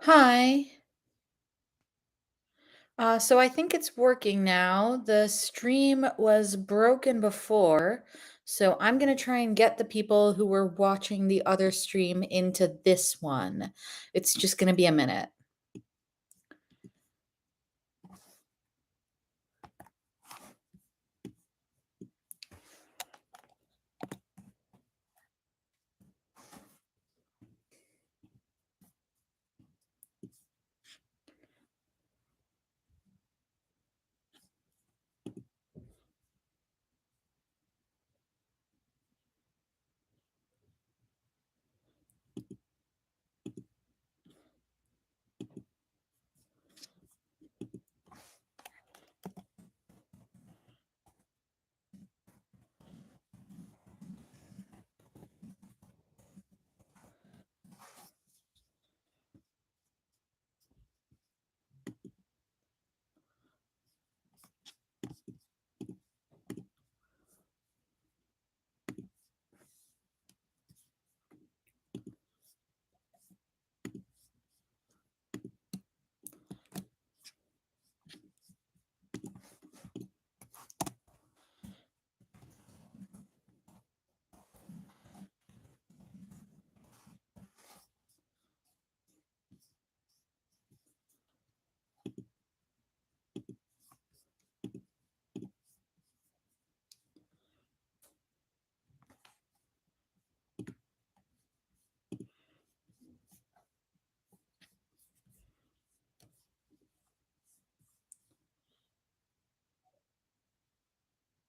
Hi. So I think it's working now. The stream was broken before, so I'm gonna try and get the people who were watching the other stream into this one. It's just gonna be a minute.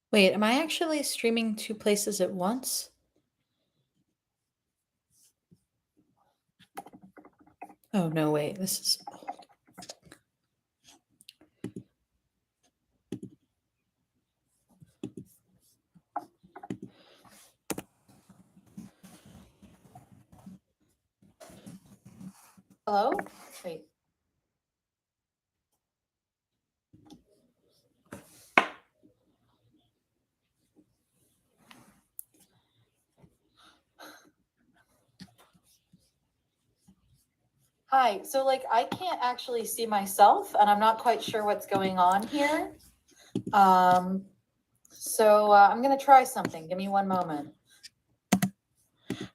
Wait, am I actually streaming two places at once? Oh, no, wait, this is old. Hello? Wait. Hi. So, like, I can't actually see myself, and I'm not quite sure what's going on here. Um, I'm gonna try something. Give me one moment.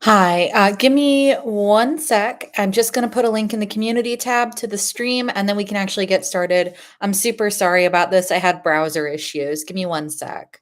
Hi, give me one sec. I'm just going to put a link in the community tab to the stream and then we can actually get started. I'm super sorry about this. I had browser issues. Give me one sec.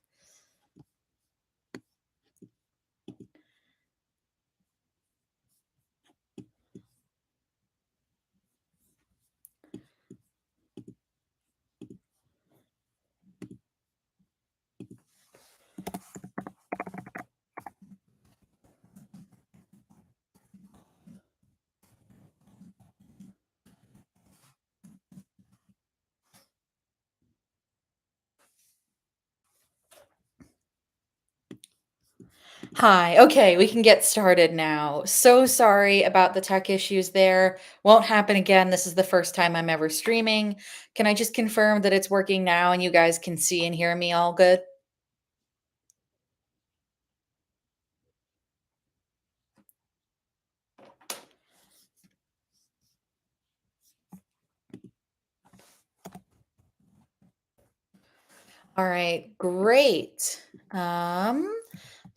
Hi. Okay, we can get started now. So sorry about the tech issues there. Won't happen again. This is the first time I'm ever streaming. Can I just confirm that it's working now and you guys can see and hear me all good? All right, great. Um,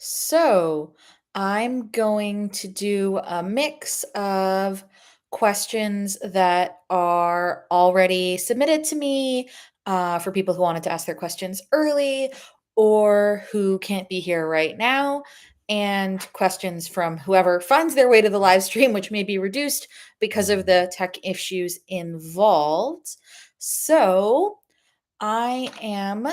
so I'm going to do a mix of questions that are already submitted to me for people who wanted to ask their questions early or who can't be here right now, and questions from whoever finds their way to the live stream, which may be reduced because of the tech issues involved. So I am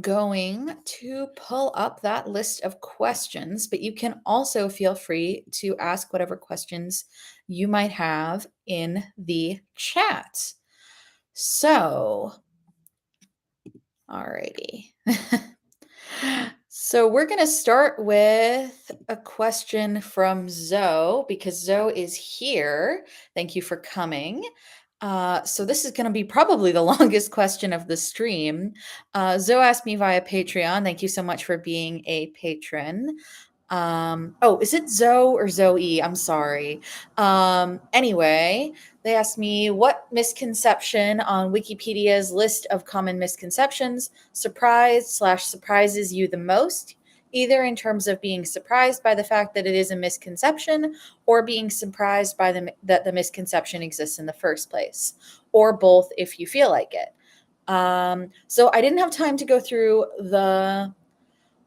going to pull up that list of questions, but you can also feel free to ask whatever questions you might have in the chat. So, alrighty. So we're going to start with a question from Zoe because Zoe is here. Thank you for coming. So this is going to be probably the longest question of the stream. Zoe asked me via Patreon. Thank you so much for being a patron. Oh, is it Zoe or Zoe? I'm sorry. Anyway, they asked me what misconception on Wikipedia's list of common misconceptions surprised slash surprises you the most, either in terms of being surprised by the fact that it is a misconception or being surprised by that the misconception exists in the first place, or both if you feel like it. So I didn't have time to go through the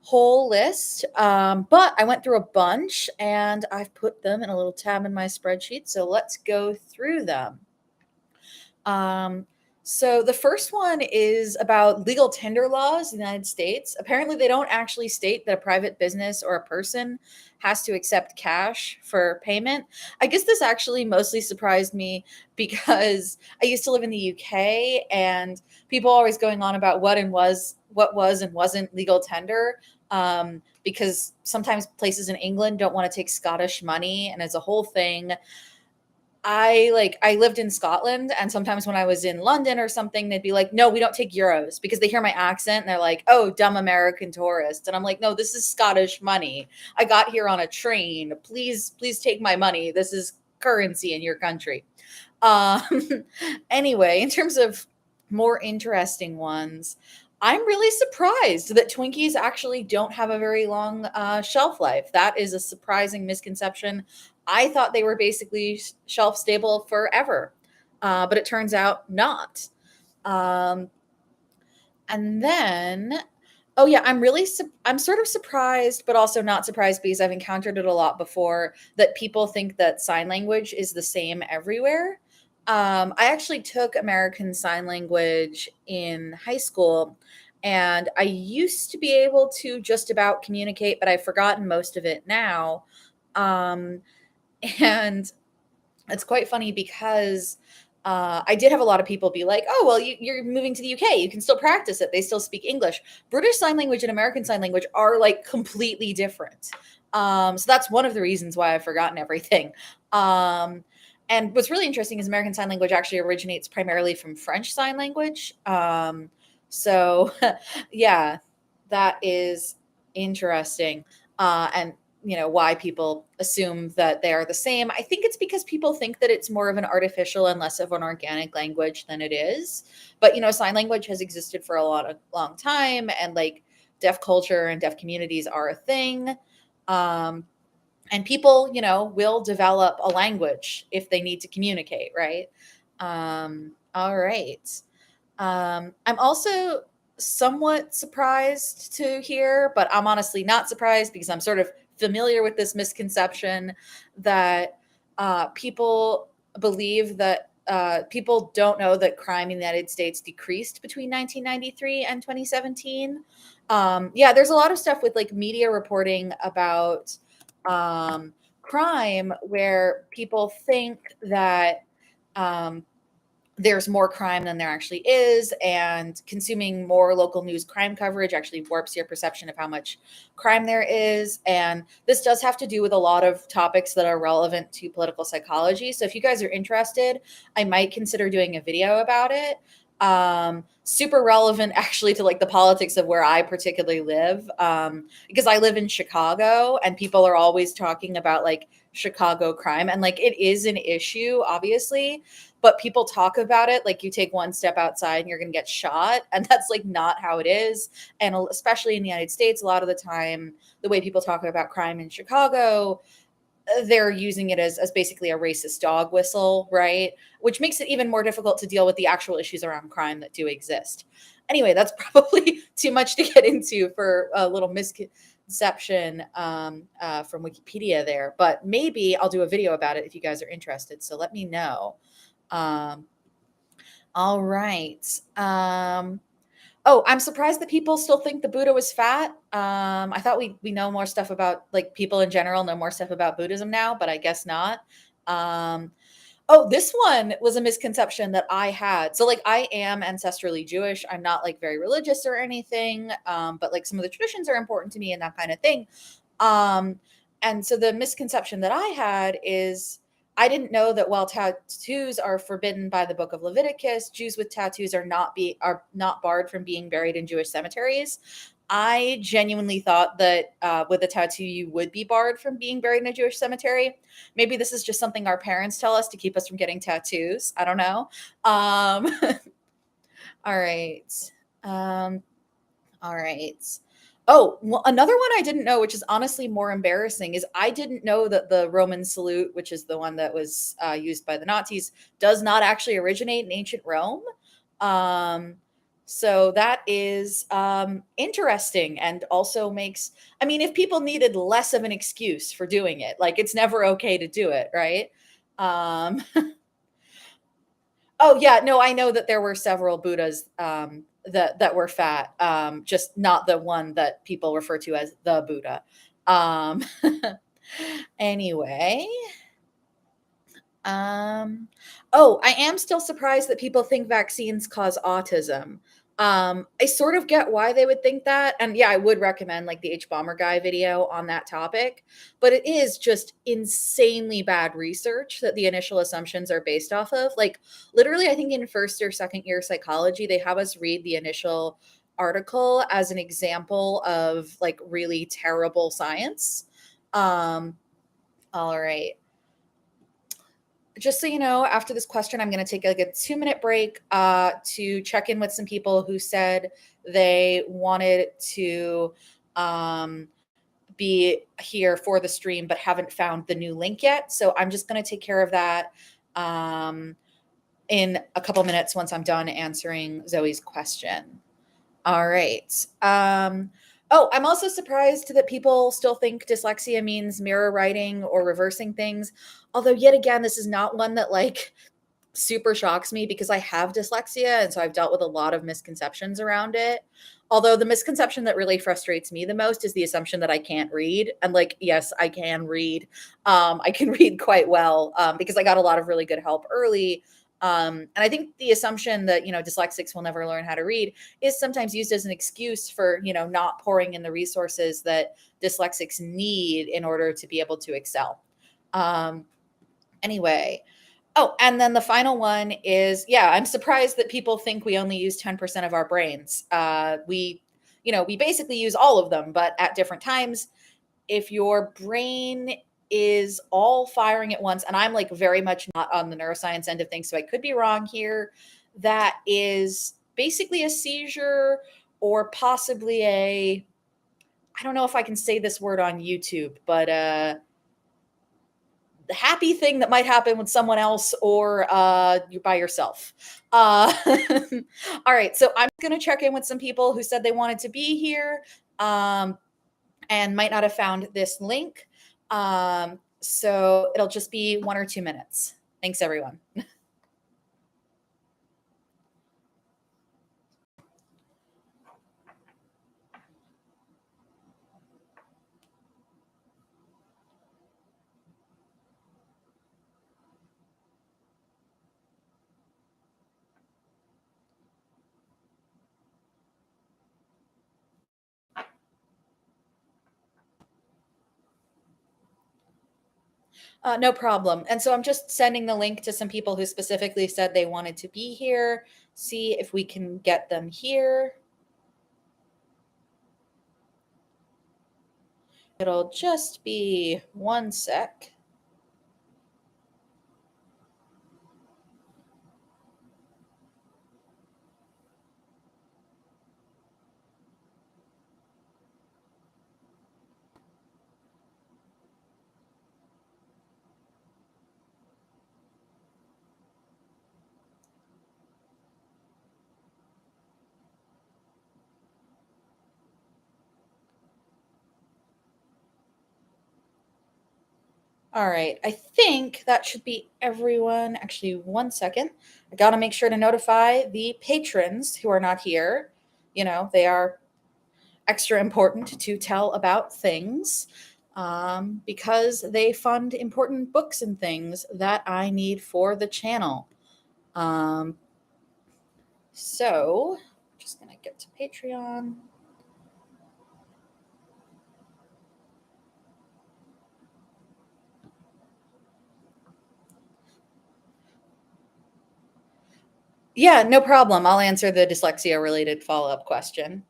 whole list, but I went through a bunch and I've put them in a little tab in my spreadsheet. So let's go through them. Um, so the first one is about legal tender laws in the United States. Apparently, they don't actually state that a private business or a person has to accept cash for payment. I guess this actually mostly surprised me because I used to live in the UK and people always going on about what was and wasn't legal tender. Because sometimes places in England don't want to take Scottish money, and it's a whole thing. I lived in Scotland, and sometimes when I was in London or something, they'd be like, "No, we don't take euros," because they hear my accent and they're like, "Oh, dumb American tourist." And I'm like, "No, this is Scottish money. I got here on a train. Please take my money. This is currency in your country." Um, anyway, in terms of more interesting ones, I'm really surprised that Twinkies actually don't have a very long shelf life. That is a surprising misconception. I thought they were basically shelf stable forever, but it turns out not. Um, and then, oh yeah, I'm sort of surprised, but also not surprised because I've encountered it a lot before that people think that sign language is the same everywhere. I actually took American Sign Language in high school, and I used to be able to just about communicate, but I've forgotten most of it now. Um, and it's quite funny because I did have a lot of people be like, "Oh, well, you're moving to the UK. You can still practice it. They still speak English." British Sign Language and American Sign Language are like completely different. So that's one of the reasons why I've forgotten everything. Um, and what's really interesting is American Sign Language actually originates primarily from French Sign Language. So, yeah, that is interesting. And why people assume that they are the same. I think it's because people think that it's more of an artificial and less of an organic language than it is. But sign language has existed for a long time, and like deaf culture and deaf communities are a thing. Um, and people, will develop a language if they need to communicate, right? All right. I'm also somewhat surprised to hear, but I'm honestly not surprised because I'm sort of familiar with this misconception that people believe that people don't know that crime in the United States decreased between 1993 and 2017. Yeah, there's a lot of stuff with like media reporting about crime where people think that um, there's more crime than there actually is, and consuming more local news crime coverage actually warps your perception of how much crime there is. And this does have to do with a lot of topics that are relevant to political psychology. So if you guys are interested, I might consider doing a video about it. Super relevant actually to like the politics of where I particularly live, because I live in Chicago and people are always talking about like Chicago crime, and like it is an issue obviously, but people talk about it like you take one step outside and you're going to get shot, and that's like not how it is. And especially in the United States, a lot of the time the way people talk about crime in Chicago, they're using it as basically a racist dog whistle, right? Which makes it even more difficult to deal with the actual issues around crime that do exist. Anyway, that's probably too much to get into for a little misconception from Wikipedia there, but maybe I'll do a video about it if you guys are interested. So let me know. Um, all right. Oh, I'm surprised that people still think the Buddha was fat. I thought we know more stuff about like people in general know more stuff about Buddhism now, but I guess not. Um, oh, this one was a misconception that I had. So like I am ancestrally Jewish. I'm not like very religious or anything, but like some of the traditions are important to me and that kind of thing. Um, and so the misconception that I had is I didn't know that while tattoos are forbidden by the Book of Leviticus, Jews with tattoos are not barred from being buried in Jewish cemeteries. I genuinely thought that with a tattoo, you would be barred from being buried in a Jewish cemetery. Maybe this is just something our parents tell us to keep us from getting tattoos. I don't know. Um, all right. Um, all right. Oh, well, another one I didn't know, which is honestly more embarrassing, is I didn't know that the Roman salute, which is the one that was used by the Nazis, does not actually originate in ancient Rome. Um, so that is interesting and also makes, I mean, if people needed less of an excuse for doing it, like it's never okay to do it, right? Um, Oh, yeah, no, I know that there were several Buddhas, that were fat, just not the one that people refer to as the Buddha. Um, anyway, um, oh, I am still surprised that people think vaccines cause autism. I sort of get why they would think that, and yeah, I would recommend like the H Bomber guy video on that topic, but it is just insanely bad research that the initial assumptions are based off of. Like literally, I think in first or second year psychology, they have us read the initial article as an example of like really terrible science. Um, all right, just so you know, after this question, I'm going to take like a 2-minute break to check in with some people who said they wanted to um, be here for the stream but haven't found the new link yet. So I'm just going to take care of that in a couple minutes once I'm done answering Zoe's question. All right. Oh, I'm also surprised that people still think dyslexia means mirror writing or reversing things. Although, yet again, this is not one that like super shocks me because I have dyslexia. And so I've dealt with a lot of misconceptions around it. Although the misconception that really frustrates me the most is the assumption that I can't read. And like, yes, I can read. I can read quite well because I got a lot of really good help early. And I think the assumption that, you know, dyslexics will never learn how to read is sometimes used as an excuse for, you know, not pouring in the resources that dyslexics need in order to be able to excel. Um, anyway, oh, and then the final one is, yeah, I'm surprised that people think we only use 10% of our brains. We basically use all of them, but at different times. If your brain is all firing at once, and I'm like very much not on the neuroscience end of things, so I could be wrong here, that is basically a seizure or possibly I don't know if I can say this word on YouTube, but the happy thing that might happen with someone else or you're by yourself. All right, so I'm going to check in with some people who said they wanted to be here and might not have found this link. So it'll just be 1 or 2 minutes. Thanks, everyone. No problem. And so I'm just sending the link to some people who specifically said they wanted to be here. See if we can get them here. It'll just be 1 sec. All right, I think that should be everyone. Actually, 1 second. I got to make sure to notify the patrons who are not here. You know, they are extra important to tell about things because they fund important books and things that I need for the channel. Um, so, just going to get to Patreon. Yeah, no problem. I'll answer the dyslexia related follow up question.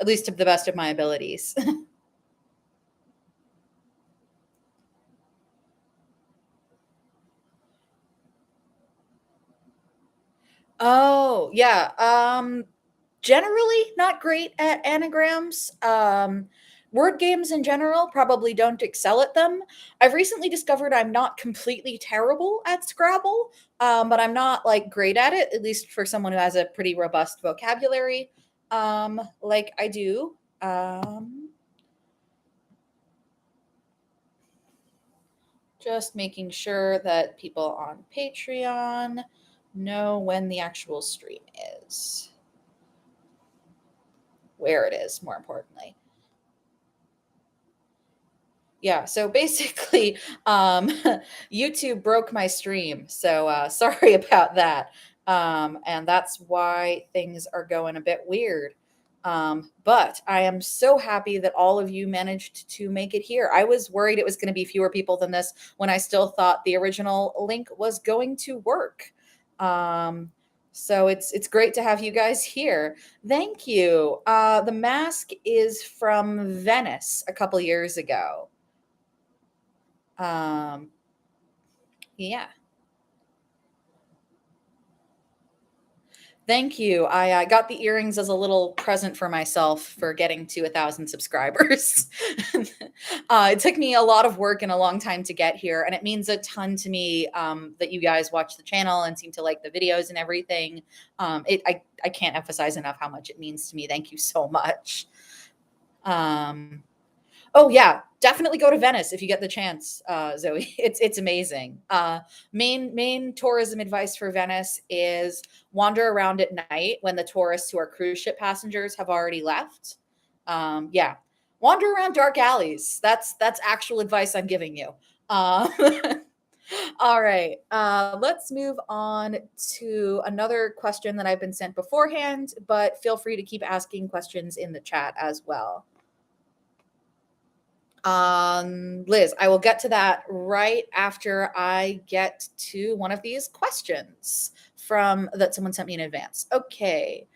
at least to the best of my abilities. Oh, yeah. Generally not great at anagrams. Word games in general probably don't excel at them. I've recently discovered I'm not completely terrible at Scrabble, but I'm not like great at it, at least for someone who has a pretty robust vocabulary, like I do. Just making sure that people on Patreon know when the actual stream is, where it is, more importantly. Yeah, so basically, YouTube broke my stream, so, sorry about that, and that's why things are going a bit weird, but I am so happy that all of you managed to make it here. I was worried it was gonna be fewer people than this when I still thought the original link was going to work, so it's great to have you guys here. Thank you. The mask is from Venice a couple years ago. Um, yeah. Thank you. I got the earrings as a little present for myself for getting to 1,000 subscribers. It took me a lot of work and a long time to get here, and it means a ton to me that you guys watch the channel and seem to like the videos and everything. I can't emphasize enough how much it means to me. Thank you so much. Um, Oh yeah, definitely go to Venice if you get the chance, Zoe. It's amazing. Main tourism advice for Venice is wander around at night when the tourists who are cruise ship passengers have already left. Yeah, wander around dark alleys. That's actual advice I'm giving you. Uh, all right, let's move on to another question that I've been sent beforehand, but feel free to keep asking questions in the chat as well. Liz, I will get to that right after I get to one of these questions from that someone sent me in advance. Okay.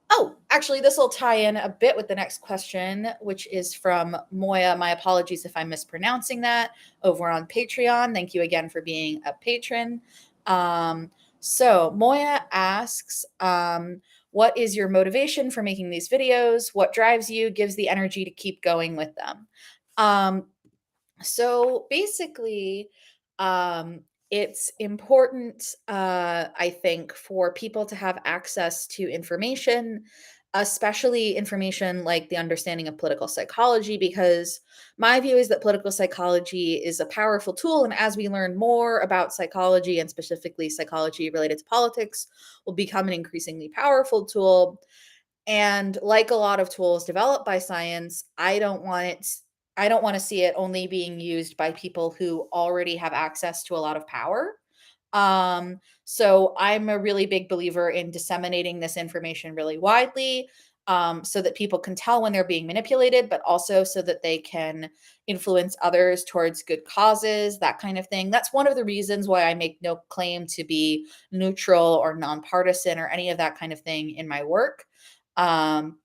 Oh, actually, this will tie in a bit with the next question, which is from Moya. My apologies if I'm mispronouncing that over on Patreon. Thank you again for being a patron. So, Moya asks, what is your motivation for making these videos? What drives you, gives the energy to keep going with them? Um, so basically, um, it's important, I think, for people to have access to information, especially information like the understanding of political psychology, because my view is that political psychology is a powerful tool. And as we learn more about psychology and specifically psychology related to politics, will become an increasingly powerful tool. And like a lot of tools developed by science, I don't want to see it only being used by people who already have access to a lot of power. So I'm a really big believer in disseminating this information really widely, so that people can tell when they're being manipulated, but also so that they can influence others towards good causes, that kind of thing. That's one of the reasons why I make no claim to be neutral or nonpartisan or any of that kind of thing in my work. Um,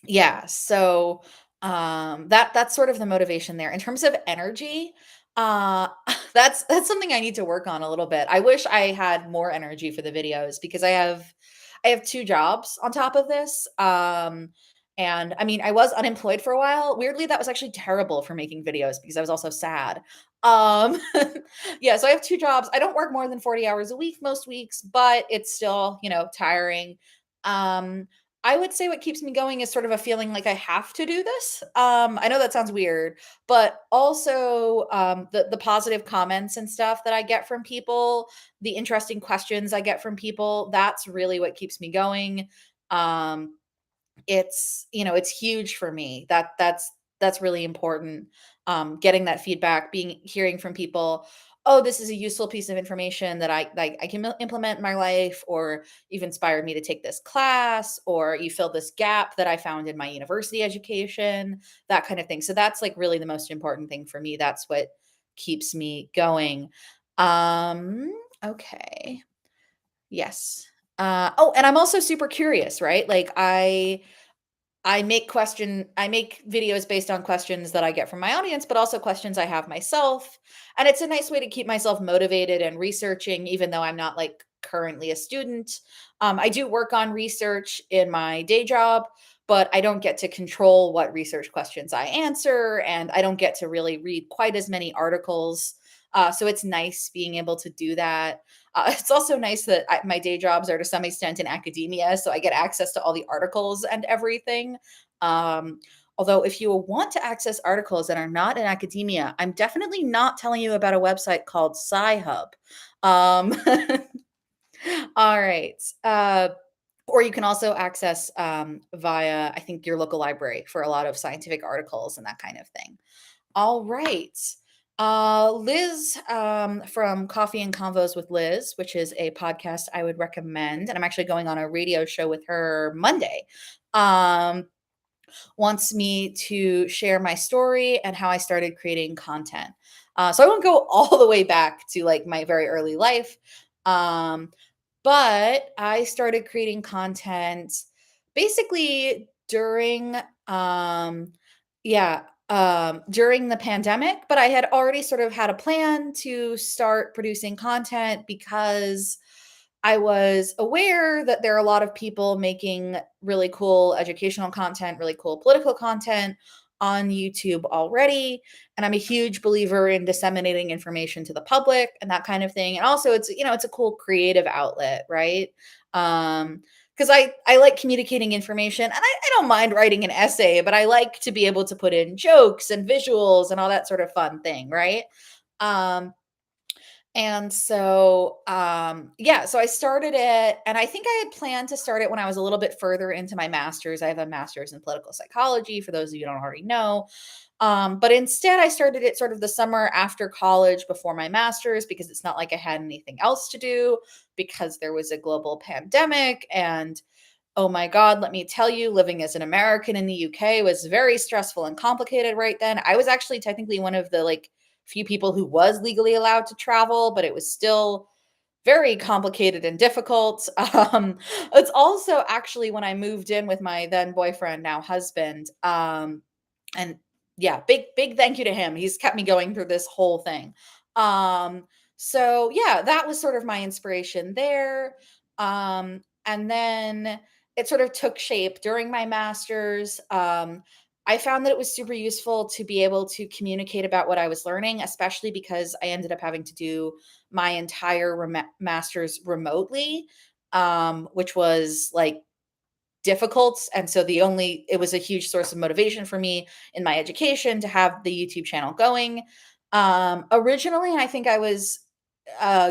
yeah, so, that's sort of the motivation there. In terms of energy, that's something I need to work on a little bit. I wish I had more energy for the videos because I have 2 jobs on top of this, and, I mean, I was unemployed for a while. Weirdly, that was actually terrible for making videos because I was also sad. Um, yeah, so I have 2 jobs. I don't work more than 40 hours a week most weeks, but it's still, tiring. Um, I would say what keeps me going is sort of a feeling like I have to do this. I know that sounds weird, but also the positive comments and stuff that I get from people, the interesting questions I get from people. That's really what keeps me going. Um, it's huge for me. That's really important. Getting that feedback, being hearing from people, oh, this is a useful piece of information that I can implement in my life, or you've inspired me to take this class, or you fill this gap that I found in my university education, that kind of thing. So that's like really the most important thing for me. That's what keeps me going. Um, okay. Yes. Oh, and I'm also super curious, right? Like, I make videos based on questions that I get from my audience, but also questions I have myself, and it's a nice way to keep myself motivated and researching even though I'm not, like, currently a student. I do work on research in my day job, but I don't get to control what research questions I answer, and I don't get to really read quite as many articles, so it's nice being able to do that. It's also nice that my day jobs are to some extent in academia, so I get access to all the articles and everything. Um, Although, if you want to access articles that are not in academia, I'm definitely not telling you about a website called Sci-Hub. Um, all right. Or you can also access via, I think, your local library for a lot of scientific articles and that kind of thing. All right. Liz from Coffee and Convos with Liz, which is a podcast I would recommend. And I'm actually going on a radio show with her Monday. Um, Wants me to share my story and how I started creating content. So I won't go all the way back to like my very early life. Um, but I started creating content basically um yeah, during the pandemic, but I had already sort of had a plan to start producing content because I was aware that there are a lot of people making really cool educational content, really cool political content on YouTube already. And I'm a huge believer in disseminating information to the public and that kind of thing. And also it's a cool creative outlet, right? Because I like communicating information and I don't mind writing an essay, but I like to be able to put in jokes and visuals and all that sort of fun thing, right? Um, yeah, so I started it, and I think I had planned to start it when I was a little bit further into my master's. I have a master's in political psychology, for those of you who don't already know. But instead, I started it sort of the summer after college before my master's because it's not like I had anything else to do because there was a global pandemic. And oh my God, let me tell you, living as an American in the UK was very stressful and complicated right then. I was actually technically one of the like few people who was legally allowed to travel, but it was still very complicated and difficult. It's also actually when I moved in with my then boyfriend, now husband. And yeah, big thank you to him. He's kept me going through this whole thing. So yeah, that was sort of my inspiration there. And then it sort of took shape during my master's. I found that it was super useful to be able to communicate about what I was learning, especially because I ended up having to do my entire master's remotely, which was like difficult. And so it was a huge source of motivation for me in my education to have the YouTube channel going. Originally, I think I was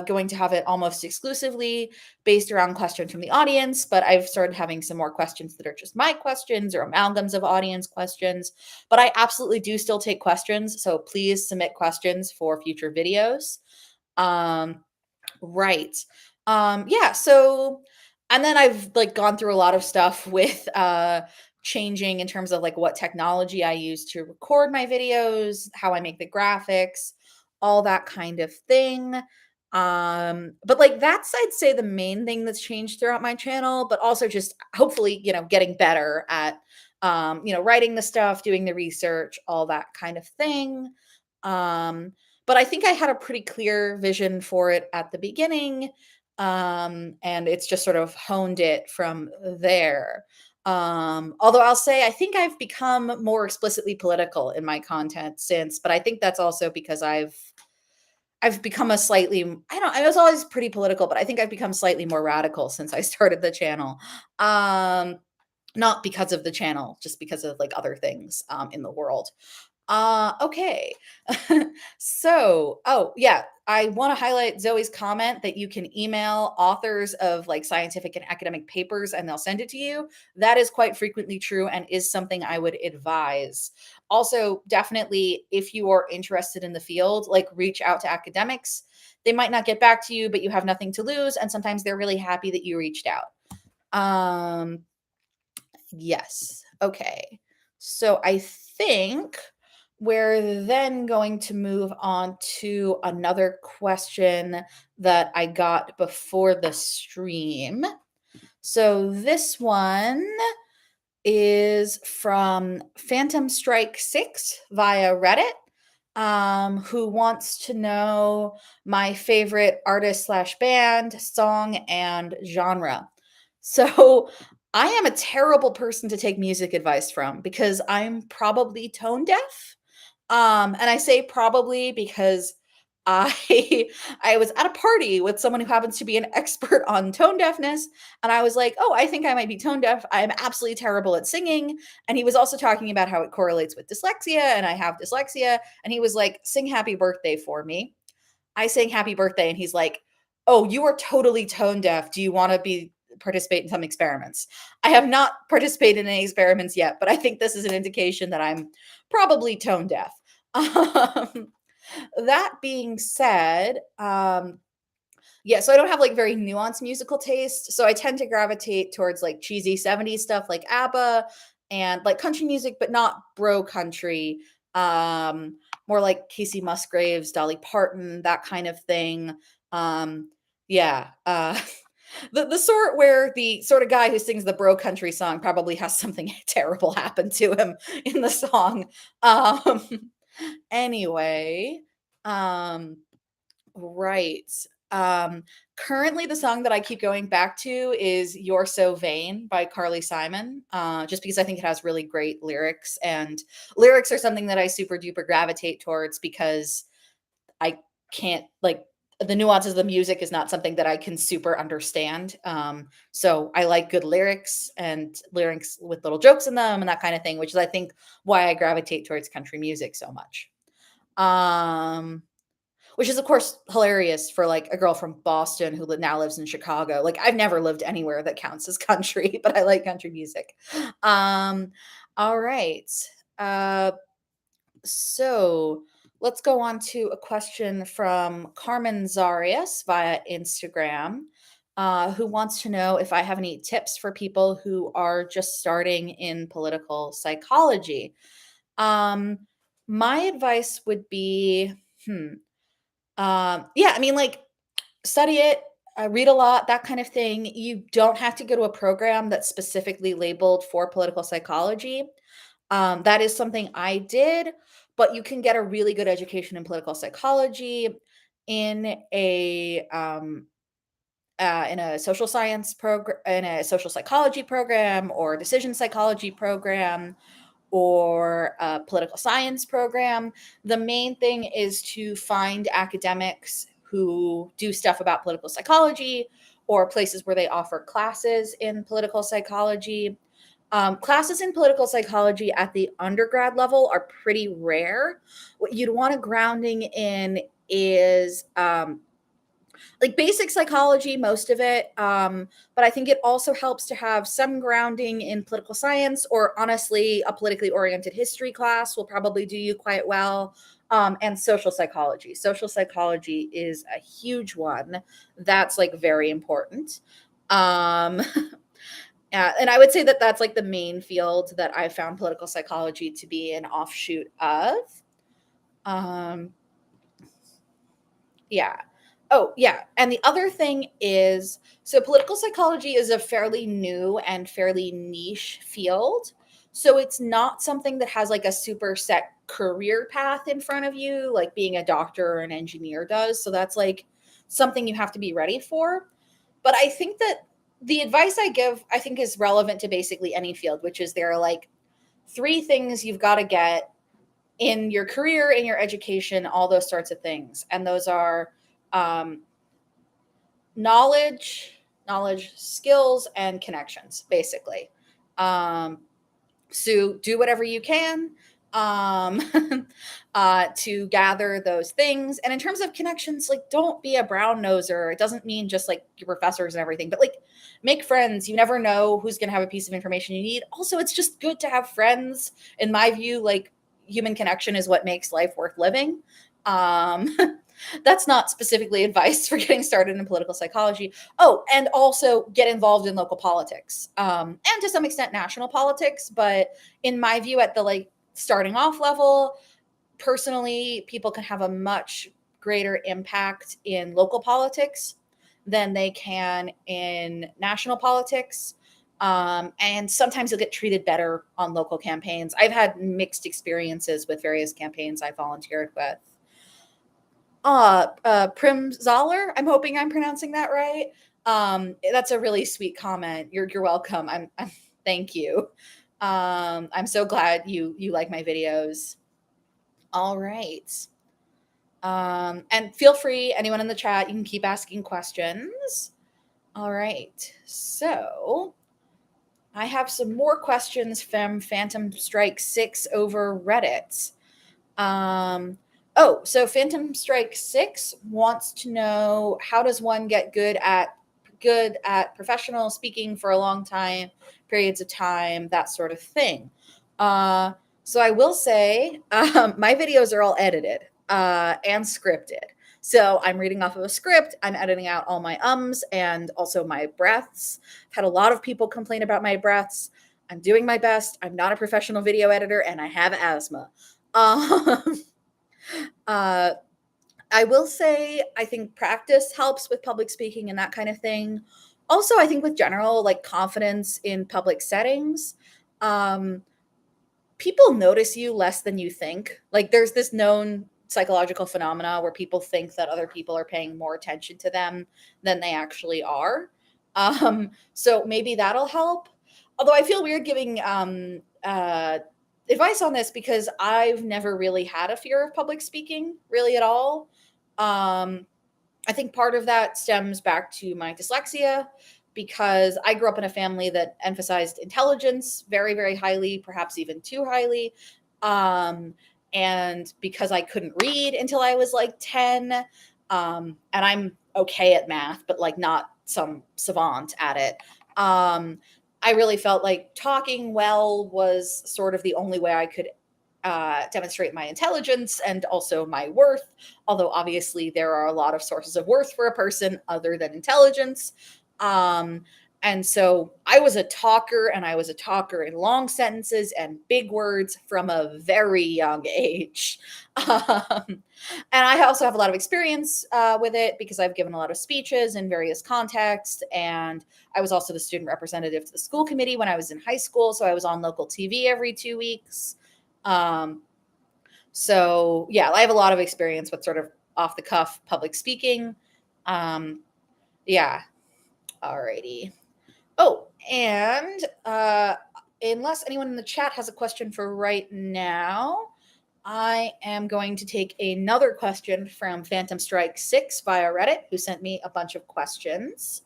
going to have it almost exclusively based around questions from the audience, but I've started having some more questions that are just my questions or amalgams of audience questions. But I absolutely do still take questions. So please submit questions for future videos. Um, Right. Yeah, so and then I've, like, gone through a lot of stuff with, changing in terms of, like, what technology I use to record my videos, how I make the graphics, all that kind of thing. But, like, that's, I'd say, the main thing that's changed throughout my channel, but also just hopefully, getting better at, writing the stuff, doing the research, all that kind of thing. Um but I think I had a pretty clear vision for it at the beginning, and it's just sort of honed it from there. Although I'll say I think I've become more explicitly political in my content since, but I think that's also because I've become a slightly I was always pretty political, but I think I've become slightly more radical since I started the channel. Not because of the channel, just because of like other things in the world. Okay. So, oh, yeah, I want to highlight Zoe's comment that you can email authors of like scientific and academic papers and they'll send it to you. That is quite frequently true and is something I would advise. Also, definitely, if you are interested in the field, like reach out to academics. They might not get back to you, but you have nothing to lose. And sometimes they're really happy that you reached out. Um, Yes. Okay. So I think we're then going to move on to another question that I got before the stream. So this one is from Phantom Strike 6 via Reddit, who wants to know my favorite artist slash band, song, and genre. So I am a terrible person to take music advice from because I'm probably tone deaf. And I say probably because I I was at a party with someone who happens to be an expert on tone deafness, and I was like, "Oh, I think I might be tone deaf. I'm absolutely terrible at singing." And he was also talking about how it correlates with dyslexia, and I have dyslexia, and he was like, "Sing happy birthday for me." I sang happy birthday, and he's like, "Oh, you are totally tone deaf. Do you wanna be participate in some experiments?" I have not participated in any experiments yet, but I think this is an indication that I'm probably tone deaf. Um, that being said, yeah, so I don't have, like, very nuanced musical taste, so I tend to gravitate towards, like, cheesy '70s stuff like ABBA and, like, country music, but not bro country, more like Casey Musgraves, Dolly Parton, that kind of thing. Yeah, the sort where the sort of guy who sings the bro country song probably has something terrible happen to him in the song. Um, anyway, um right. Um, Currently the song that I keep going back to is "You're So Vain" by Carly Simon, just because I think it has really great lyrics, and lyrics are something that I super duper gravitate towards because I can't like the nuances of the music is not something that I can super understand. So I like good lyrics and lyrics with little jokes in them and that kind of thing, which is I think why I gravitate towards country music so much. Um which is, of course, hilarious for, like, a girl from Boston who now lives in Chicago. Like, I've never lived anywhere that counts as country, but I like country music. Um, alright. Uh, so let's go on to a question from Carmen Zarias via Instagram, who wants to know if I have any tips for people who are just starting in political psychology. Um, my advice would be, hmm yeah, I mean, like, study it, read a lot, that kind of thing. You don't have to go to a program that's specifically labeled for political psychology. That is something I did, but you can get a really good education in political psychology in a social science program, in a social psychology program, or decision psychology program, or a political science program. The main thing is to find academics who do stuff about political psychology or places where they offer classes in political psychology. Classes in political psychology at the undergrad level are pretty rare. What you'd want a grounding in is like basic psychology, most of it. But I think it also helps to have some grounding in political science, or honestly, a politically oriented history class will probably do you quite well. And social psychology. Social psychology is a huge one. That's like very important. Um, and I would say that that's like the main field that I found political psychology to be an offshoot of. Um, Yeah. Oh, yeah. And the other thing is so political psychology is a fairly new and fairly niche field. So it's not something that has like a super set career path in front of you, like being a doctor or an engineer does. So that's like something you have to be ready for. But I think that the advice I give, I think, is relevant to basically any field, which is there are like three things you've got to get in your career, in your education, all those sorts of things. And those are um, knowledge, skills, and connections, basically. Um, so do whatever you can um, to gather those things. And in terms of connections, like don't be a brown noser. It doesn't mean just like your professors and everything, but like make friends. You never know who's going to have a piece of information you need. Also, it's just good to have friends. In my view, like human connection is what makes life worth living. Um, that's not specifically advice for getting started in political psychology. Oh, and also get involved in local politics, and to some extent national politics. But in my view, at the like starting off level, personally, people can have a much greater impact in local politics than they can in national politics. And sometimes you'll get treated better on local campaigns. I've had mixed experiences with various campaigns I volunteered with. Prim Zoller, I'm hoping I'm pronouncing that right. That's a really sweet comment. You're welcome. I'm thank you. I'm so glad you like my videos. All right. And feel free, anyone in the chat, you can keep asking questions. All right. So I have some more questions from Phantom Strike 6 over Reddit. So Phantom Strike 6 wants to know, how does one get good at professional speaking for a long time, periods of time, that sort of thing. So I will say, my videos are all edited and scripted. So I'm reading off of a script. I'm editing out all my ums and also my breaths. I've had a lot of people complain about my breaths. I'm doing my best. I'm not a professional video editor and I have asthma. Um, uh, I will say, I think practice helps with public speaking and that kind of thing. Also, I think with general like confidence in public settings, um, people notice you less than you think. Like there's this known psychological phenomena where people think that other people are paying more attention to them than they actually are. So maybe that'll help. Although I feel weird giving advice on this because I've never really had a fear of public speaking really at all. Um, I think part of that stems back to my dyslexia because I grew up in a family that emphasized intelligence very, very highly, perhaps even too highly. Um, and because I couldn't read until I was like 10, and I'm okay at math, but like not some savant at it. I really felt like talking well was sort of the only way I could demonstrate my intelligence and also my worth. Although obviously there are a lot of sources of worth for a person other than intelligence. Um, and so I was a talker, and I was a talker in long sentences and big words from a very young age. And I also have a lot of experience with it because I've given a lot of speeches in various contexts. And I was also the student representative to the school committee when I was in high school. So I was on local TV every 2 weeks. Um, so yeah, I have a lot of experience with sort of off the cuff public speaking. Um, yeah. Alrighty. Oh, and unless anyone in the chat has a question for right now, I am going to take another question from Phantom Strike 6 via Reddit, who sent me a bunch of questions.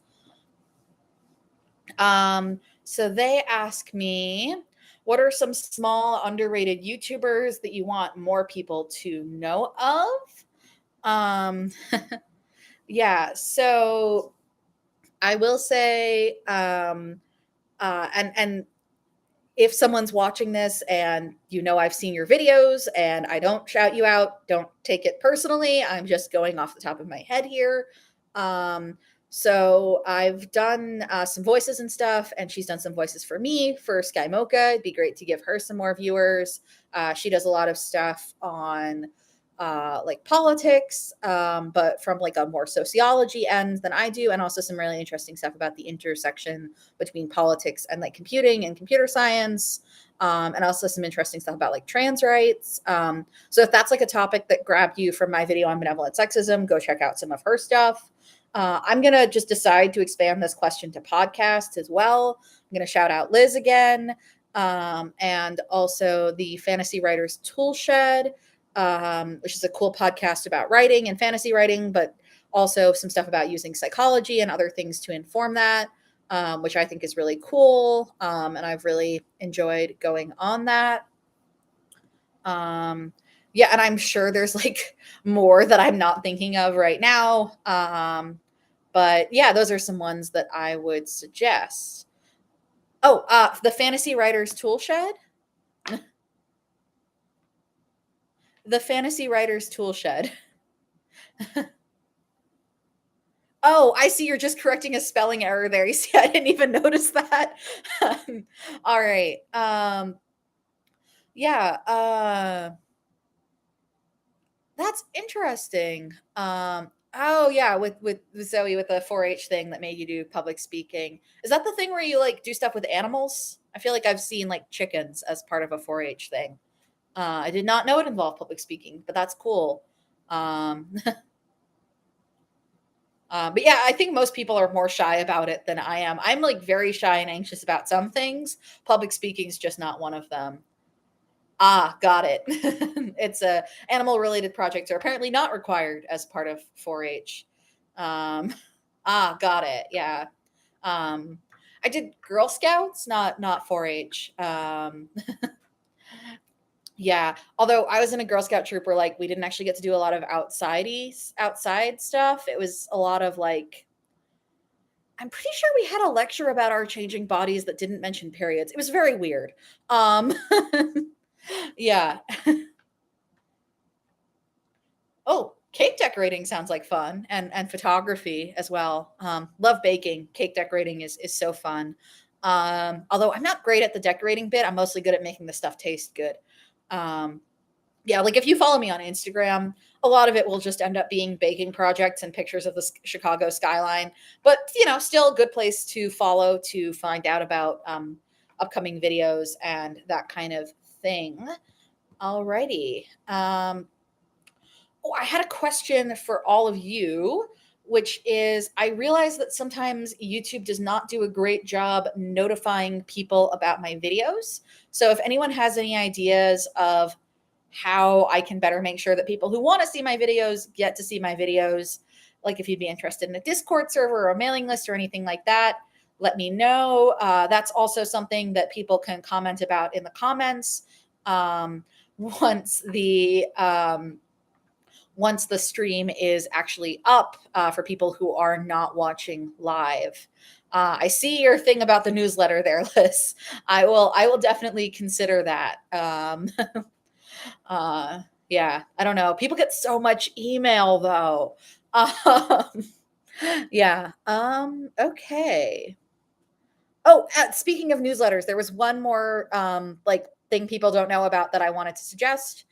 So they ask me, what are some small underrated YouTubers that you want more people to know of? Um, yeah, so I will say, and if someone's watching this and I've seen your videos and I don't shout you out, don't take it personally. I'm just going off the top of my head here. Um, so I've done some voices and stuff, and she's done some voices for me for Sky Mocha. It'd be great to give her some more viewers. She does a lot of stuff on like politics, but from like a more sociology end than I do, and also some really interesting stuff about the intersection between politics and like computing and computer science, and also some interesting stuff about like trans rights. So if that's like a topic that grabbed you from my video on benevolent sexism, go check out some of her stuff. I'm going to just decide to expand this question to podcast as well. I'm going to shout out Liz again, and also the Fantasy Writers Toolshed, which is a cool podcast about writing and fantasy writing, but also some stuff about using psychology and other things to inform that, which I think is really cool. And I've really enjoyed going on that. Yeah, and I'm sure there's like more that I'm not thinking of right now. But yeah, those are some ones that I would suggest. Oh, the Fantasy Writers Toolshed. The Fantasy Writers Toolshed. Oh, I see you're just correcting a spelling error there. You see, I didn't even notice that. All right. Yeah, that's interesting. Oh yeah, with Zoe with the 4-H thing that made you do public speaking. Is that the thing where you like do stuff with animals? I feel like I've seen like chickens as part of a 4-H thing. I did not know it involved public speaking, but that's cool. Um, but yeah, I think most people are more shy about it than I am. I'm like very shy and anxious about some things. Public speaking is just not one of them. Ah, got it. It's a animal related projects are apparently not required as part of 4-H. Um, got it. Yeah. Um, I did Girl Scouts, not 4-H. Yeah. Although I was in a Girl Scout troop where like we didn't actually get to do a lot of outside stuff. It was a lot of like I'm pretty sure we had a lecture about our changing bodies that didn't mention periods. It was very weird. Um, yeah. Oh, cake decorating sounds like fun and photography as well. Love baking. Cake decorating is so fun. Although I'm not great at the decorating bit, I'm mostly good at making the stuff taste good. Um, yeah, like if you follow me on Instagram, a lot of it will just end up being baking projects and pictures of the Chicago skyline. But still a good place to follow to find out about upcoming videos and that kind of thing. Alrighty. Oh, I had a question for all of you, which is I realize that sometimes YouTube does not do a great job notifying people about my videos. So if anyone has any ideas of how I can better make sure that people who want to see my videos get to see my videos, like if you'd be interested in a Discord server or a mailing list or anything like that, let me know. That's also something that people can comment about in the comments um, once the once the stream is actually up for people who are not watching live. I see your thing about the newsletter there, Liz. I will definitely consider that. Uh, yeah, I don't know. People get so much email though. Um, yeah. Okay. Oh, speaking of newsletters, there was one more like thing people don't know about that I wanted to suggest,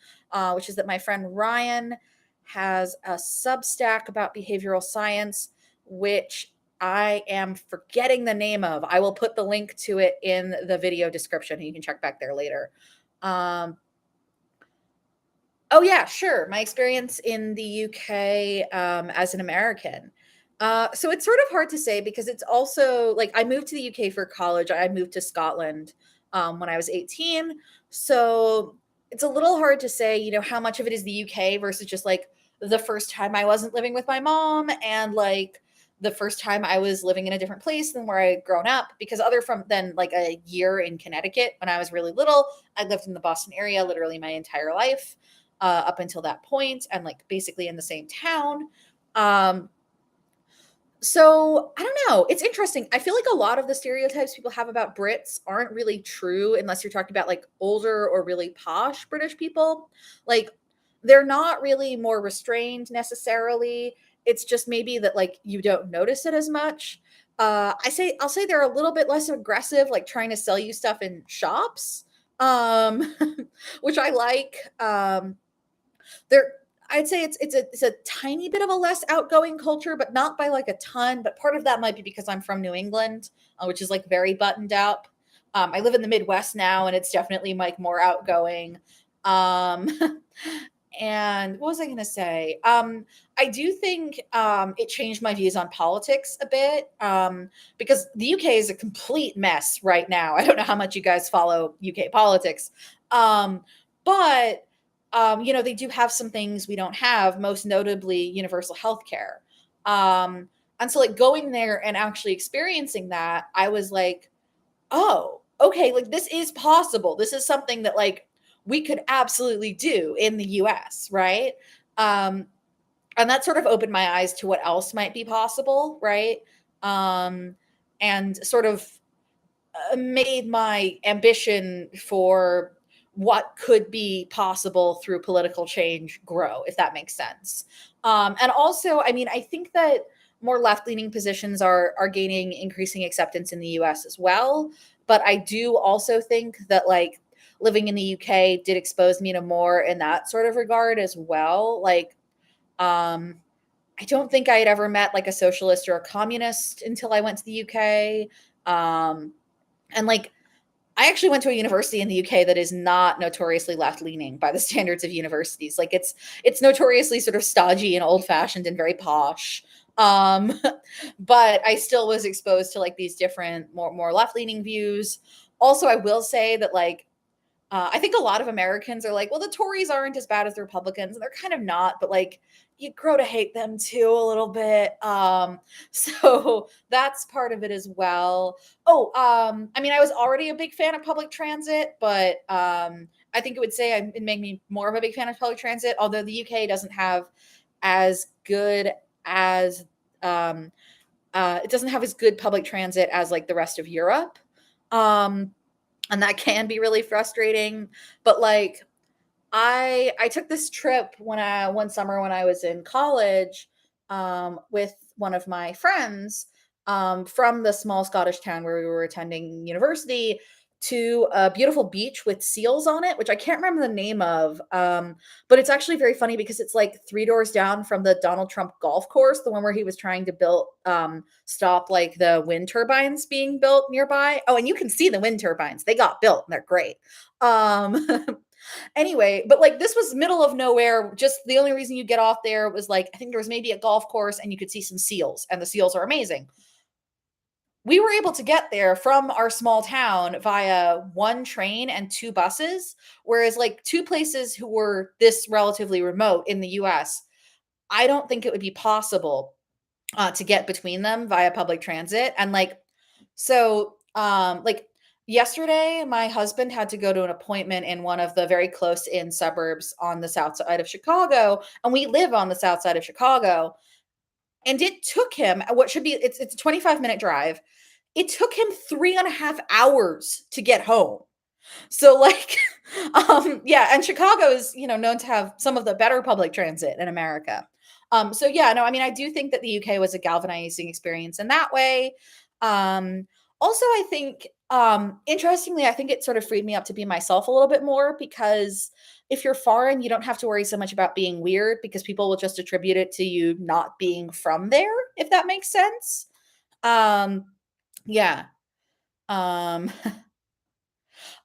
which is that my friend Ryan has a Substack about behavioral science, which I am forgetting the name of. I will put the link to it in the video description. You can check back there later. Um, Oh yeah, sure. My experience in the UK as an American. So it's sort of hard to say because it's also like I moved to the UK for college. I moved to Scotland when I was 18. So it's a little hard to say, how much of it is the UK versus just like the first time I wasn't living with my mom and like the first time I was living in a different place than where I had grown up. Because other from then like a year in Connecticut when I was really little, I lived in the Boston area literally my entire life up until that point and like basically in the same town. Um, so I don't know. It's interesting. I feel like a lot of the stereotypes people have about Brits aren't really true unless you're talking about like older or really posh British people. Like they're not really more restrained necessarily. It's just maybe that like you don't notice it as much. I'll say they're a little bit less aggressive, like trying to sell you stuff in shops, um, which I like. There I'd say it's a tiny bit of a less outgoing culture, but not by like a ton. But part of that might be because I'm from New England, which is like very buttoned up. I live in the Midwest now, and it's definitely like more outgoing. Um, and what was I going to say? I do think it changed my views on politics a bit because the UK is a complete mess right now. I don't know how much you guys follow UK politics, but they do have some things we don't have, most notably universal health care. And so like going there and actually experiencing that, I was like, oh, okay, like this is possible. This is something that like we could absolutely do in the US, right? Um, and that sort of opened my eyes to what else might be possible, right? Um, and sort of made my ambition for what could be possible through political change grow, if that makes sense. And also, I mean, I think that more left-leaning positions are gaining increasing acceptance in the US as well. But I do also think that like living in the UK did expose me to more in that sort of regard as well. Like, um, I don't think I had ever met like a socialist or a communist until I went to the UK. Um, and like I actually went to a university in the UK that is not notoriously left leaning by the standards of universities. Like it's notoriously sort of stodgy and old fashioned and very posh. Um, but I still was exposed to like these different more left leaning views. Also, I will say that like I think a lot of Americans are like, well, the Tories aren't as bad as the Republicans, and they're kind of not, but like you grow to hate them too a little bit. So that's part of it as well. Oh, I mean, I was already a big fan of public transit, but I think it would say it made me more of a big fan of public transit, although the UK doesn't have as good as um, it doesn't have as good public transit as like the rest of Europe. Um, and that can be really frustrating. But like I took this trip one summer when I was in college with one of my friends from the small Scottish town where we were attending university to a beautiful beach with seals on it, which I can't remember the name of. But it's actually very funny because it's like three doors down from the Donald Trump golf course, the one where he was trying to build stop like the wind turbines being built nearby. Oh, and you can see the wind turbines. They got built and they're great. Um Anyway, but like this was middle of nowhere. Just the only reason you get off there was like I think there was maybe a golf course and you could see some seals, and the seals are amazing. We were able to get there from our small town via one train and two buses, whereas like two places who were this relatively remote in the US, I don't think it would be possible to get between them via public transit. And like yesterday, my husband had to go to an appointment in one of the very close in suburbs on the south side of Chicago, and we live on the south side of Chicago. And it took him what should be it's a 25-minute drive. It took him 3.5 hours to get home. So like, yeah, and Chicago is, known to have some of the better public transit in America. So yeah, no, I mean, I do think that the UK was a galvanizing experience in that way. Also, I think, interestingly, I think it sort of freed me up to be myself a little bit more because if you're foreign, you don't have to worry so much about being weird because people will just attribute it to you not being from there, if that makes sense. Um, yeah. Um,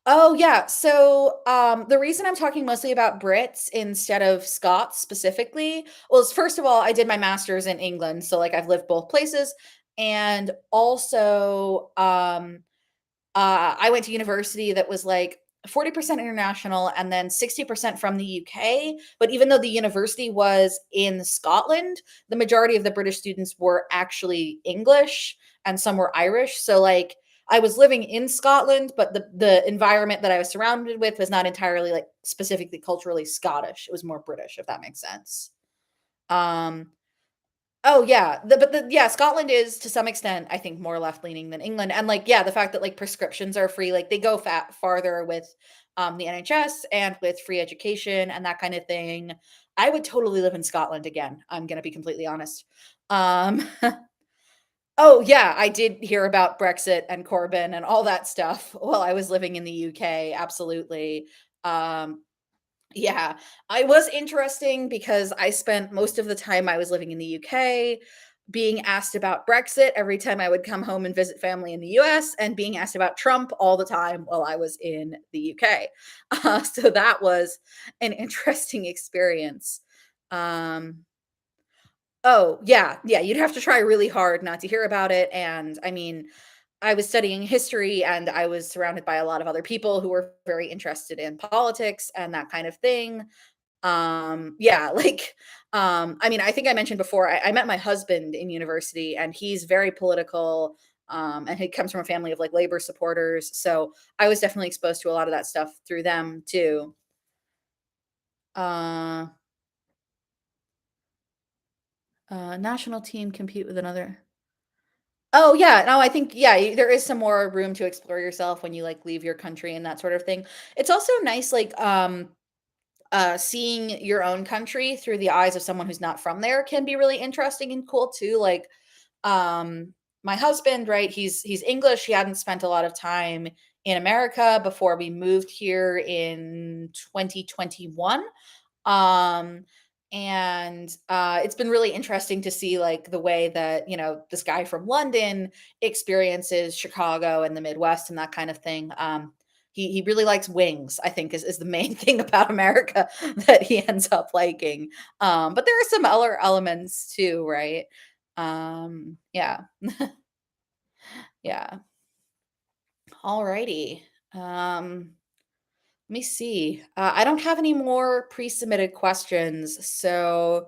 Oh, yeah. So, the reason I'm talking mostly about Brits instead of Scots specifically, well, is first of all, I did my master's in England, so like I've lived both places, and also, I went to university that was like 40% international and then 60% from the UK. But even though the university was in Scotland, the majority of the British students were actually English and some were Irish. So like I was living in Scotland, but the environment that I was surrounded with was not entirely like specifically culturally Scottish. It was more British, if that makes sense. Um, Oh, yeah. Yeah, Scotland is to some extent, I think, more left-leaning than England, and, like, yeah, the fact that, like, prescriptions are free, like, they go farther with, the NHS and with free education and that kind of thing. I would totally live in Scotland again, I'm gonna be completely honest. Um, oh, yeah, I did hear about Brexit and Corbyn and all that stuff while I was living in the UK, absolutely. Um, yeah, I was interesting because I spent most of the time I was living in the UK being asked about Brexit every time I would come home and visit family in the US and being asked about Trump all the time while I was in the UK. So that was an interesting experience. Um, oh, yeah, yeah, you'd have to try really hard not to hear about it. And I mean, I was studying history and I was surrounded by a lot of other people who were very interested in politics and that kind of thing. Yeah, like, I mean, I think I mentioned before, I met my husband in university and he's very political. And he comes from a family of like labor supporters. So I was definitely exposed to a lot of that stuff through them too. Uh, national team compete with another. Oh yeah, no, I think yeah, there is some more room to explore yourself when you like leave your country and that sort of thing. It's also nice, like seeing your own country through the eyes of someone who's not from there can be really interesting and cool too. Like, um, my husband, right? He's English. He hadn't spent a lot of time in America before we moved here in 2021. Um, And it's been really interesting to see like the way that this guy from London experiences Chicago and the Midwest and that kind of thing. He really likes wings. I think is the main thing about America that he ends up liking. But there are some other elements too, right? Yeah, yeah. Alrighty. Let me see. I don't have any more pre-submitted questions, so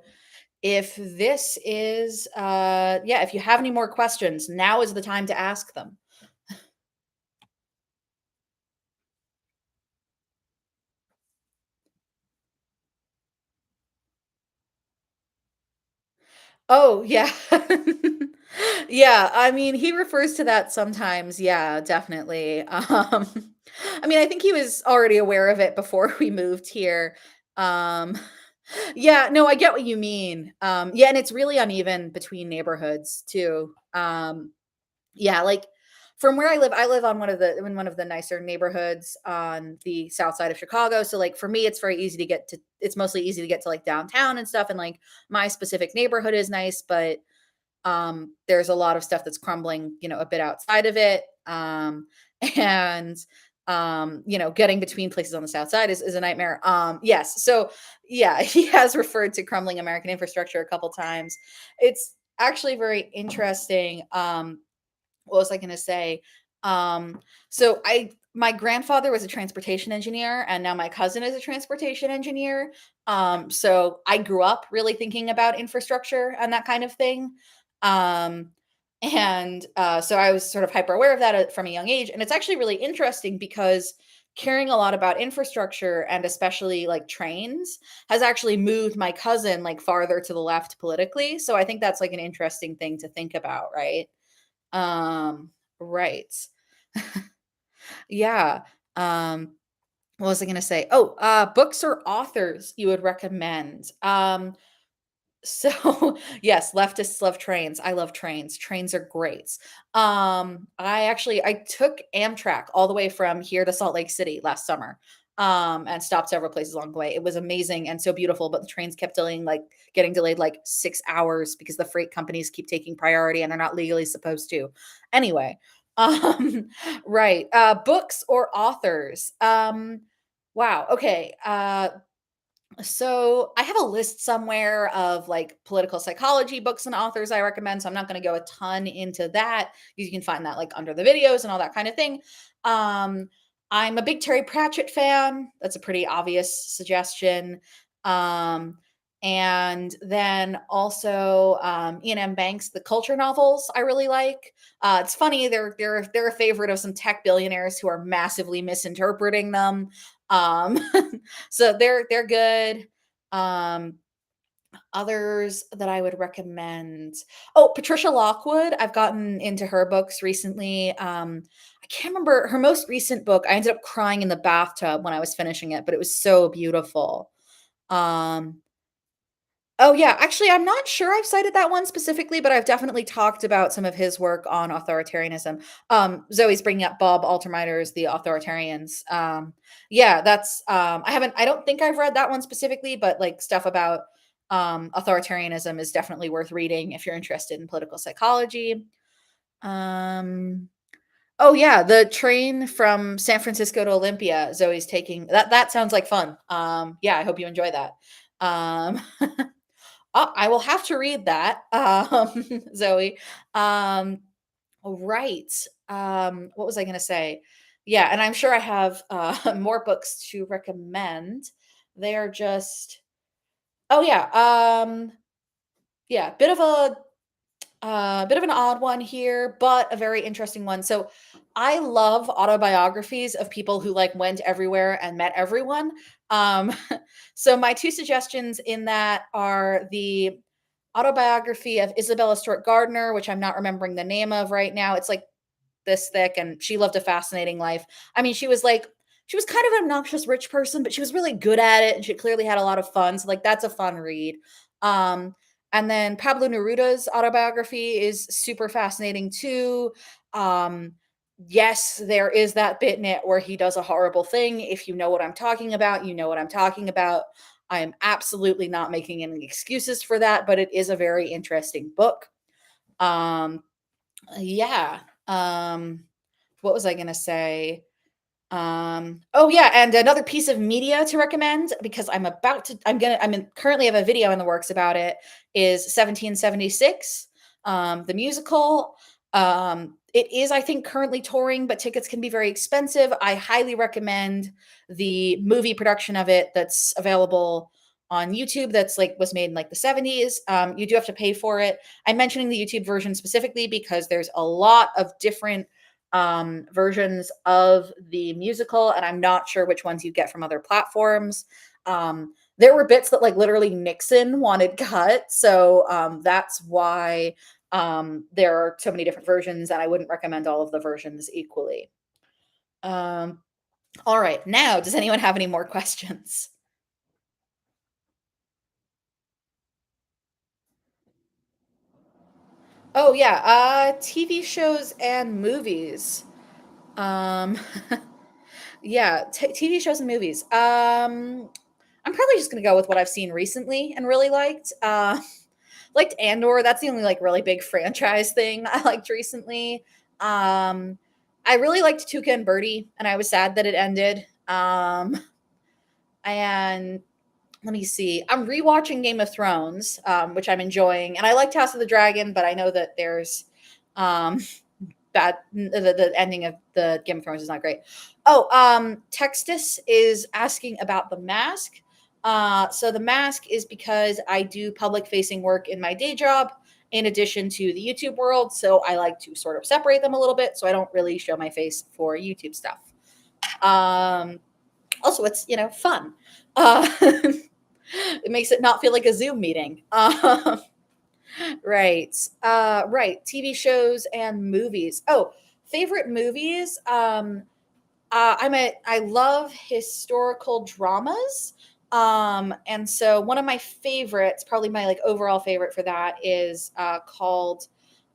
if this is yeah, if you have any more questions, now is the time to ask them. Oh, yeah. Yeah, I mean, he refers to that sometimes, yeah, definitely. I mean, I think he was already aware of it before we moved here. Um, yeah, no, I get what you mean. Yeah, and it's really uneven between neighborhoods too. Yeah, like, from where I live on one of the nicer neighborhoods on the south side of Chicago, so, like, for me, it's very easy to get to it's mostly easy to get to, like, downtown and stuff, and, like, my specific neighborhood is nice, but, there's a lot of stuff that's crumbling, a bit outside of it, and, getting between places on the south side is a nightmare, yes, so, yeah, he has referred to crumbling American infrastructure a couple times. It's actually very interesting, what was I gonna say? So my grandfather was a transportation engineer, and now my cousin is a transportation engineer. So I grew up really thinking about infrastructure and that kind of thing. Um, and so I was sort of hyper aware of that from a young age. And it's actually really interesting because caring a lot about infrastructure and especially like trains has actually moved my cousin like farther to the left politically. So I think that's like an interesting thing to think about, right? Right. Yeah. Um, what was I gonna say? Oh, books or authors you would recommend. So yes, leftists love trains. I love trains. Trains are great. I took Amtrak all the way from here to Salt Lake City last summer. And stopped several places along the way. It was amazing and so beautiful, but the trains kept getting delayed like 6 hours because the freight companies keep taking priority and they're not legally supposed to. Anyway, right. Books or authors. Wow. Okay. So I have a list somewhere of like political psychology books and authors I recommend. So I'm not going to go a ton into that. You can find that like under the videos and all that kind of thing. Um, I'm a big Terry Pratchett fan. That's a pretty obvious suggestion. Um, and then also Ian M. Banks, the culture novels I really like. It's funny they're a favorite of some tech billionaires who are massively misinterpreting them. Um, so they're good. Um, Others that I would recommend. Oh, Patricia Lockwood. I've gotten into her books recently. I can't remember her most recent book. I ended up crying in the bathtub when I was finishing it, but it was so beautiful. Um, Oh, yeah. Actually, I'm not sure I've cited that one specifically, but I've definitely talked about some of his work on authoritarianism. Zoe's bringing up Bob Altermeider's The Authoritarians. Yeah, I don't think I've read that one specifically, but like stuff about authoritarianism is definitely worth reading if you're interested in political psychology. Um, oh yeah, the train from San Francisco to Olympia. Zoe's taking that sounds like fun. Yeah, I hope you enjoy that. Um I will have to read that, Zoe. Um, right. What was I gonna say? Yeah, and I'm sure I have, more books to recommend. They're just oh, yeah, yeah, bit of an odd one here, but a very interesting one. So, I love autobiographies of people who, like, went everywhere and met everyone. Um, so my 2 suggestions in that are the autobiography of Isabella Stewart Gardner, which I'm not remembering the name of right now. It's, like, this thick, and she lived a fascinating life. I mean, she was kind of an obnoxious rich person, but she was really good at it, and she clearly had a lot of fun, so, like, that's a fun read. Um, and then Pablo Neruda's autobiography is super fascinating too. Um, yes, there is that bit in it where he does a horrible thing. If you know what I'm talking about, you know what I'm talking about. I am absolutely not making any excuses for that, but it is a very interesting book. Um, yeah. Um, what was I gonna say? Oh yeah, and another piece of media to recommend because currently have a video in the works about it is 1776, the musical. It is, I think, currently touring, but tickets can be very expensive. I highly recommend the movie production of it that's available on YouTube that's like was made in like the 70s. You do have to pay for it. I'm mentioning the YouTube version specifically because there's a lot of different versions of the musical, and I'm not sure which ones you get from other platforms. There were bits that like literally Nixon wanted cut, so that's why there are so many different versions, and I wouldn't recommend all of the versions equally. Um, all right, now does anyone have any more questions? Oh yeah, TV shows and movies. Um, yeah, TV shows and movies. I'm probably just gonna go with what I've seen recently and really liked. Liked Andor. That's the only like really big franchise thing I liked recently. I really liked Tuca and Birdie, and I was sad that it ended. And let me see. I'm rewatching Game of Thrones, which I'm enjoying, and I liked House of the Dragon, but I know that there's um, the ending of the Game of Thrones is not great. Oh, Textus is asking about the mask. So the mask is because I do public facing work in my day job in addition to the YouTube world. So I like to sort of separate them a little bit. So I don't really show my face for YouTube stuff. Um, Also, it's, fun. It makes it not feel like a Zoom meeting. Right. Right. TV shows and movies. Oh, favorite movies. I love historical dramas. And so one of my favorites, probably my like overall favorite for that is called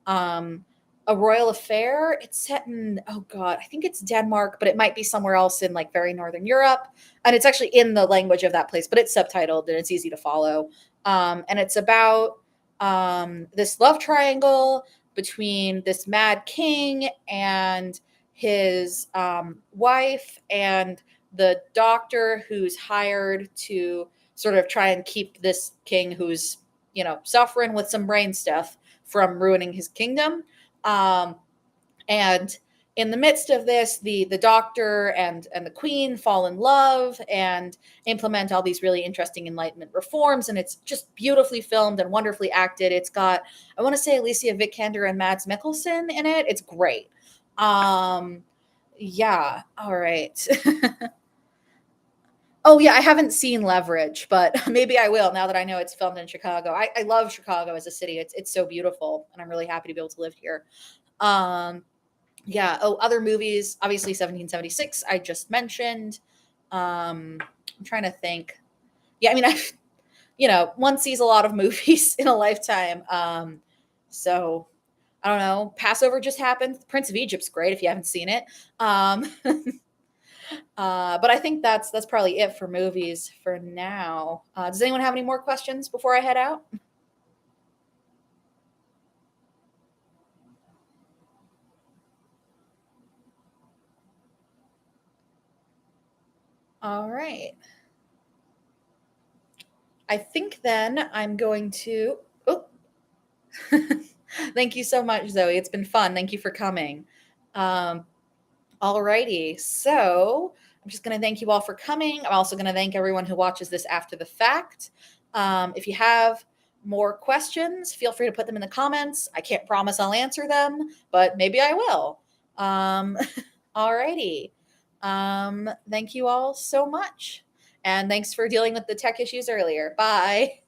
um A Royal Affair. It's set in, oh god, I think it's Denmark, but it might be somewhere else in like very northern Europe. And it's actually in the language of that place, but it's subtitled and it's easy to follow. And it's about this love triangle between this mad king and his wife and the doctor who's hired to sort of try and keep this king who's suffering with some brain stuff from ruining his kingdom. And in the midst of this, the doctor and the queen fall in love and implement all these really interesting enlightenment reforms, and it's just beautifully filmed and wonderfully acted. It's got, I want to say, Alicia Vikander and Mads Mikkelsen in it. It's great. um yeah, all right. Oh yeah, I haven't seen Leverage, but maybe I will now that I know it's filmed in Chicago. I love Chicago as a city. It's so beautiful, and I'm really happy to be able to live here. um yeah. Oh, other movies, obviously 1776, I just mentioned. I'm trying to think. Yeah, I mean, one sees a lot of movies in a lifetime. So I don't know. Passover just happened. Prince of Egypt's great if you haven't seen it. But I think that's probably it for movies for now. Does anyone have any more questions before I head out? All right. I think then I'm going to. Oh, thank you so much, Zoe. It's been fun. Thank you for coming. Um, Alrighty. So I'm just going to thank you all for coming. I'm also going to thank everyone who watches this after the fact. If you have more questions, feel free to put them in the comments. I can't promise I'll answer them, but maybe I will. Alrighty. Thank you all so much. And thanks for dealing with the tech issues earlier. Bye.